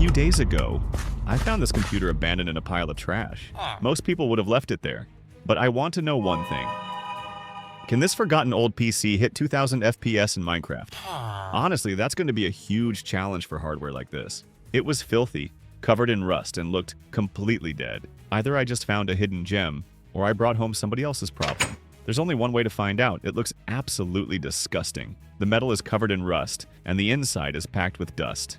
few days ago, I found this computer abandoned in a pile of trash. Most people would have left it there. But I want to know one thing. Can this forgotten old PC hit 2000 FPS in Minecraft? Honestly, that's going to be a huge challenge for hardware like this. It was filthy, covered in rust, and looked completely dead. Either I just found a hidden gem, or I brought home somebody else's problem. There's only one way to find out. It looks absolutely disgusting. The metal is covered in rust, and the inside is packed with dust.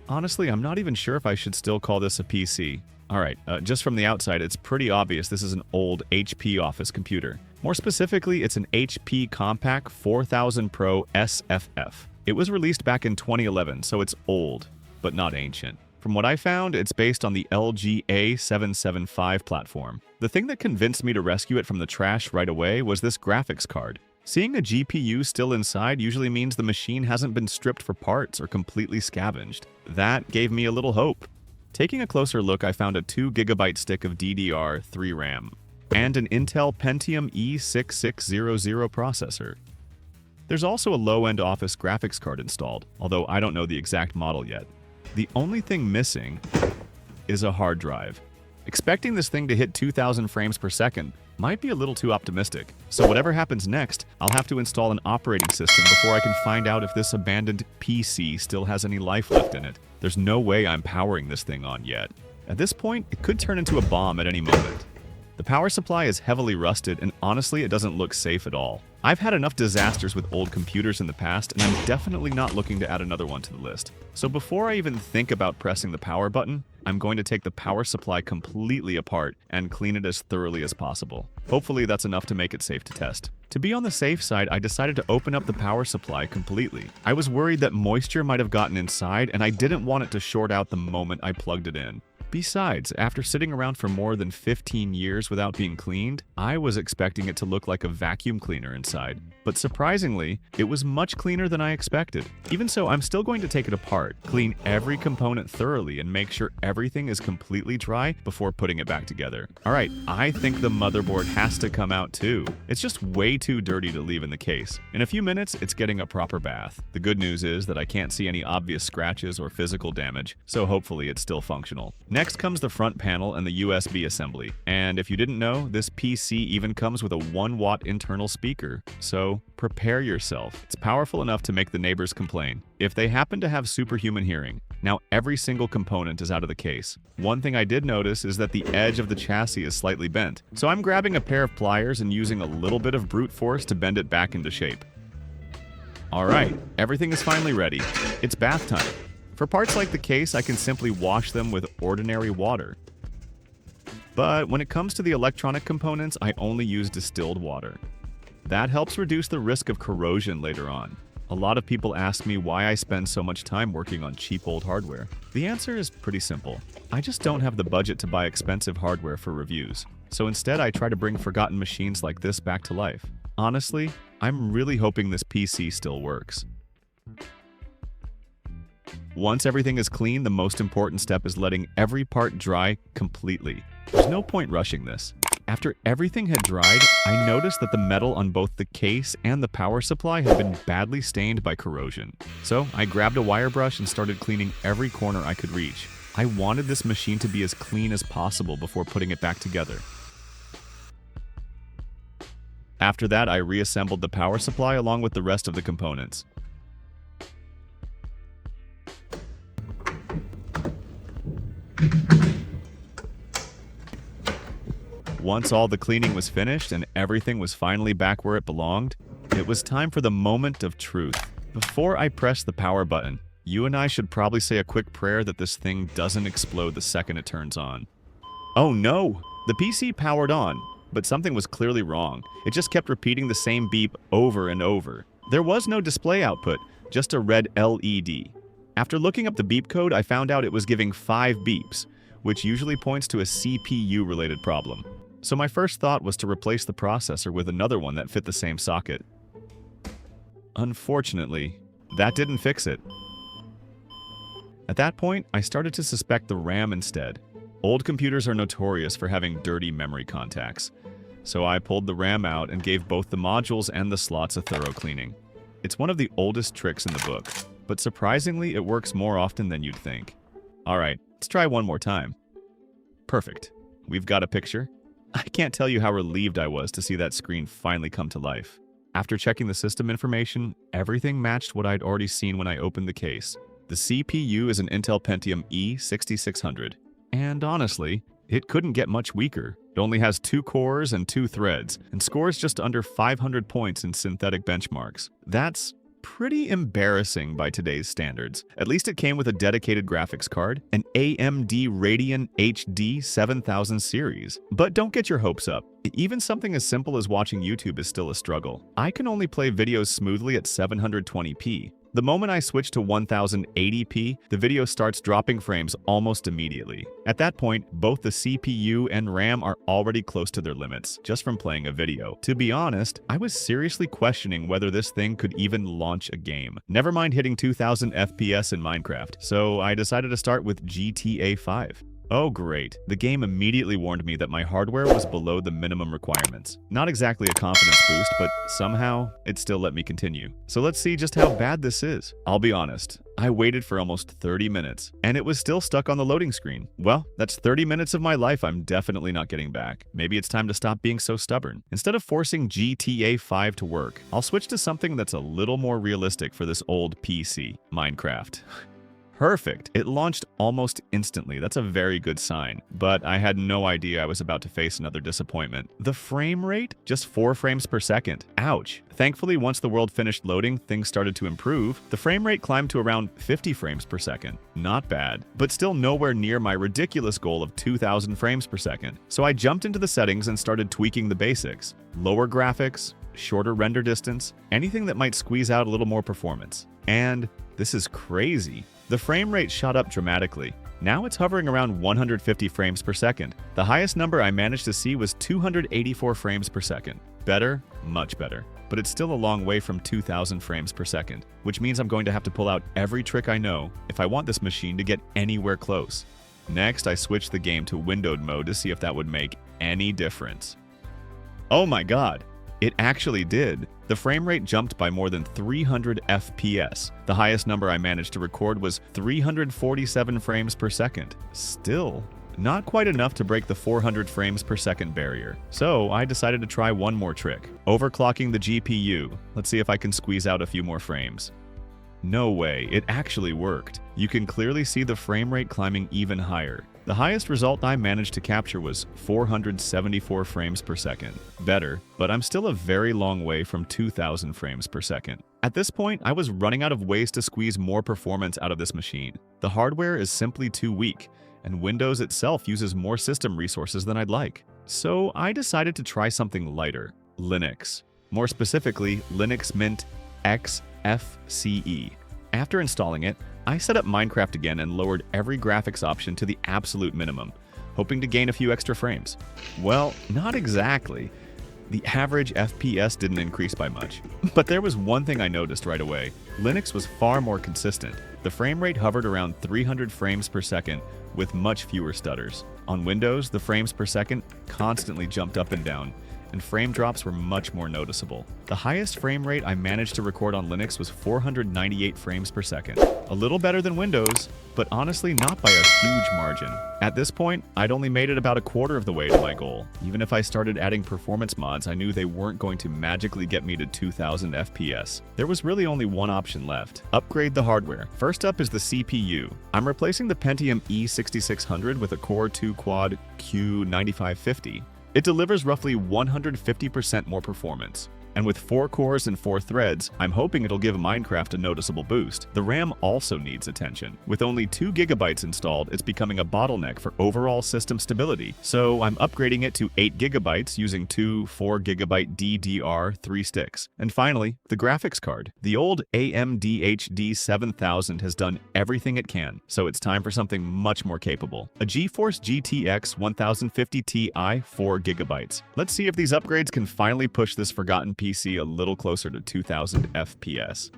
Honestly, I'm not even sure if I should still call this a PC. Alright, just from the outside, it's pretty obvious this is an old HP office computer. More specifically, it's an HP Compaq 4000 Pro SFF. It was released back in 2011, so it's old, but not ancient. From what I found, it's based on the LG A775 platform. The thing that convinced me to rescue it from the trash right away was this graphics card. Seeing a GPU still inside usually means the machine hasn't been stripped for parts or completely scavenged. That gave me a little hope. Taking a closer look, I found a 2GB stick of DDR3 RAM and an Intel Pentium E6600 processor. There's also a low-end office graphics card installed, although I don't know the exact model yet. The only thing missing is a hard drive. Expecting this thing to hit 2000 frames per second might be a little too optimistic, so whatever happens next, I'll have to install an operating system before I can find out if this abandoned PC still has any life left in it. There's no way I'm powering this thing on yet. At this point, it could turn into a bomb at any moment. The power supply is heavily rusted, and honestly, it doesn't look safe at all. I've had enough disasters with old computers in the past, and I'm definitely not looking to add another one to the list. So before I even think about pressing the power button, I'm going to take the power supply completely apart and clean it as thoroughly as possible. Hopefully that's enough to make it safe to test. To be on the safe side, I decided to open up the power supply completely. I was worried that moisture might have gotten inside, and I didn't want it to short out the moment I plugged it in. Besides, after sitting around for more than 15 years without being cleaned, I was expecting it to look like a vacuum cleaner inside. But surprisingly, it was much cleaner than I expected. Even so, I'm still going to take it apart, clean every component thoroughly, and make sure everything is completely dry before putting it back together. Alright, I think the motherboard has to come out too. It's just way too dirty to leave in the case. In a few minutes, it's getting a proper bath. The good news is that I can't see any obvious scratches or physical damage, so hopefully it's still functional. Next comes the front panel and the USB assembly. And if you didn't know, this PC even comes with a 1-watt internal speaker, so prepare yourself. It's powerful enough to make the neighbors complain, if they happen to have superhuman hearing. Now every single component is out of the case. One thing I did notice is that the edge of the chassis is slightly bent, so I'm grabbing a pair of pliers and using a little bit of brute force to bend it back into shape. Alright, everything is finally ready. It's bath time. For parts like the case, I can simply wash them with ordinary water. But when it comes to the electronic components, I only use distilled water. That helps reduce the risk of corrosion later on. A lot of people ask me why I spend so much time working on cheap old hardware. The answer is pretty simple. I just don't have the budget to buy expensive hardware for reviews. So instead, I try to bring forgotten machines like this back to life. Honestly, I'm really hoping this PC still works. Once everything is clean, the most important step is letting every part dry completely. There's no point rushing this. After everything had dried, I noticed that the metal on both the case and the power supply had been badly stained by corrosion. So I grabbed a wire brush and started cleaning every corner I could reach. I wanted this machine to be as clean as possible before putting it back together. After that, I reassembled the power supply along with the rest of the components. Once all the cleaning was finished and everything was finally back where it belonged, it was time for the moment of truth. Before I press the power button, you and I should probably say a quick prayer that this thing doesn't explode the second it turns on. Oh no! The PC powered on, but something was clearly wrong. It just kept repeating the same beep over and over. There was no display output, just a red LED. After looking up the beep code, I found out it was giving 5 beeps, which usually points to a CPU-related problem. So my first thought was to replace the processor with another one that fit the same socket. Unfortunately, that didn't fix it. At that point, I started to suspect the RAM instead. Old computers are notorious for having dirty memory contacts. So I pulled the RAM out and gave both the modules and the slots a thorough cleaning. It's one of the oldest tricks in the book, but surprisingly, it works more often than you'd think. Alright, let's try one more time. Perfect. We've got a picture. I can't tell you how relieved I was to see that screen finally come to life. After checking the system information, everything matched what I'd already seen when I opened the case. The CPU is an Intel Pentium E6600. And honestly, it couldn't get much weaker. It only has 2 cores and 2 threads, and scores just under 500 points in synthetic benchmarks. That's pretty embarrassing by today's standards. At least it came with a dedicated graphics card, an AMD Radeon HD 7000 series. But don't get your hopes up. Even something as simple as watching YouTube is still a struggle. I can only play videos smoothly at 720p. The moment I switch to 1080p, the video starts dropping frames almost immediately. At that point, both the CPU and RAM are already close to their limits, just from playing a video. To be honest, I was seriously questioning whether this thing could even launch a game. Never mind hitting 2000 FPS in Minecraft, so I decided to start with GTA 5. Oh great, the game immediately warned me that my hardware was below the minimum requirements. Not exactly a confidence boost, but somehow, it still let me continue. So let's see just how bad this is. I'll be honest, I waited for almost 30 minutes, and it was still stuck on the loading screen. Well, that's 30 minutes of my life I'm definitely not getting back. Maybe it's time to stop being so stubborn. Instead of forcing GTA 5 to work, I'll switch to something that's a little more realistic for this old PC, Minecraft. Perfect. It launched almost instantly. That's a very good sign. But I had no idea I was about to face another disappointment. The frame rate? Just 4 frames per second. Ouch. Thankfully, once the world finished loading, things started to improve. The frame rate climbed to around 50 frames per second. Not bad, but still nowhere near my ridiculous goal of 2000 frames per second. So I jumped into the settings and started tweaking the basics. Lower graphics, shorter render distance, anything that might squeeze out a little more performance. And this is crazy. The frame rate shot up dramatically. Now it's hovering around 150 frames per second. The highest number I managed to see was 284 frames per second. Better? Much better. But it's still a long way from 2000 frames per second, which means I'm going to have to pull out every trick I know if I want this machine to get anywhere close. Next, I switched the game to windowed mode to see if that would make any difference. Oh my god! It actually did. The frame rate jumped by more than 300 FPS. The highest number I managed to record was 347 frames per second. Still, not quite enough to break the 400 frames per second barrier. So I decided to try one more trick. Overclocking the GPU. Let's see if I can squeeze out a few more frames. No way, it actually worked. You can clearly see the frame rate climbing even higher. The highest result I managed to capture was 474 frames per second. Better, but I'm still a very long way from 2000 frames per second. At this point, I was running out of ways to squeeze more performance out of this machine. The hardware is simply too weak, and Windows itself uses more system resources than I'd like. So I decided to try something lighter, Linux. More specifically, Linux Mint XFCE. After installing it, I set up Minecraft again and lowered every graphics option to the absolute minimum, hoping to gain a few extra frames. Well, not exactly. The average FPS didn't increase by much. But there was one thing I noticed right away. Linux was far more consistent. The frame rate hovered around 300 frames per second with much fewer stutters. On Windows, the frames per second constantly jumped up and down, and frame drops were much more noticeable. The highest frame rate I managed to record on Linux was 498 frames per second. A little better than Windows, but honestly not by a huge margin. At this point, I'd only made it about a quarter of the way to my goal. Even if I started adding performance mods, I knew they weren't going to magically get me to 2000 FPS. There was really only one option left: upgrade the hardware. First up is the CPU. I'm replacing the Pentium E6600 with a Core 2 Quad Q9550. It delivers roughly 150% more performance. And with 4 cores and 4 threads, I'm hoping it'll give Minecraft a noticeable boost. The RAM also needs attention. With only 2 GB installed, it's becoming a bottleneck for overall system stability. So I'm upgrading it to 8 GB using 2 4 GB DDR3 sticks. And finally, the graphics card. The old AMD HD 7000 has done everything it can, so it's time for something much more capable. A GeForce GTX 1050 Ti 4 GB. Let's see if these upgrades can finally push this forgotten PC a little closer to 2000 FPS.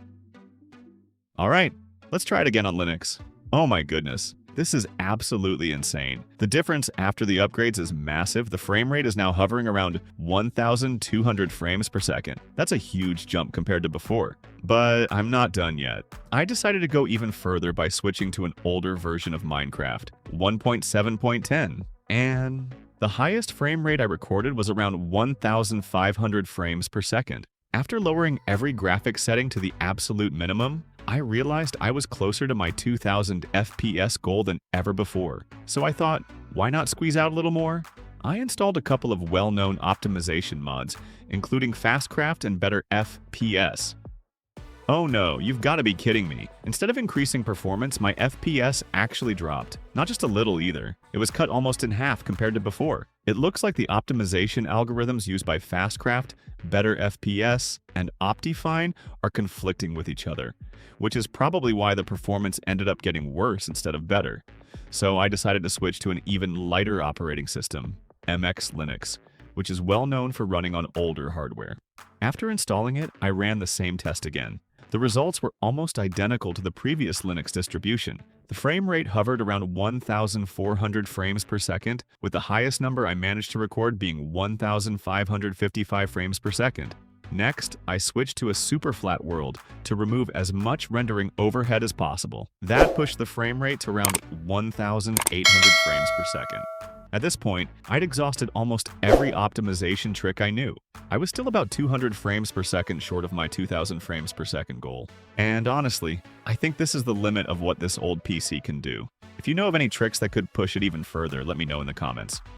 Alright, let's try it again on Linux. Oh my goodness, This is absolutely insane. The difference after the upgrades is massive. The frame rate is now hovering around 1,200 frames per second. That's a huge jump compared to before. But I'm not done yet. I decided to go even further by switching to an older version of Minecraft, 1.7.10. And the highest frame rate I recorded was around 1,500 frames per second. After lowering every graphics setting to the absolute minimum, I realized I was closer to my 2000 FPS goal than ever before. So I thought, why not squeeze out a little more? I installed a couple of well-known optimization mods, including Fastcraft and Better FPS. Oh no, you've got to be kidding me. Instead of increasing performance, my FPS actually dropped. Not just a little either. It was cut almost in half compared to before. It looks like the optimization algorithms used by Fastcraft, Better FPS, and Optifine are conflicting with each other, which is probably why the performance ended up getting worse instead of better. So I decided to switch to an even lighter operating system, MX Linux, which is well known for running on older hardware. After installing it, I ran the same test again. The results were almost identical to the previous Linux distribution. The frame rate hovered around 1,400 frames per second, with the highest number I managed to record being 1,555 frames per second. Next, I switched to a super flat world to remove as much rendering overhead as possible. That pushed the frame rate to around 1,800 frames per second. At this point, I'd exhausted almost every optimization trick I knew. I was still about 200 frames per second short of my 2,000 frames per second goal. And honestly, I think this is the limit of what this old PC can do. If you know of any tricks that could push it even further, let me know in the comments.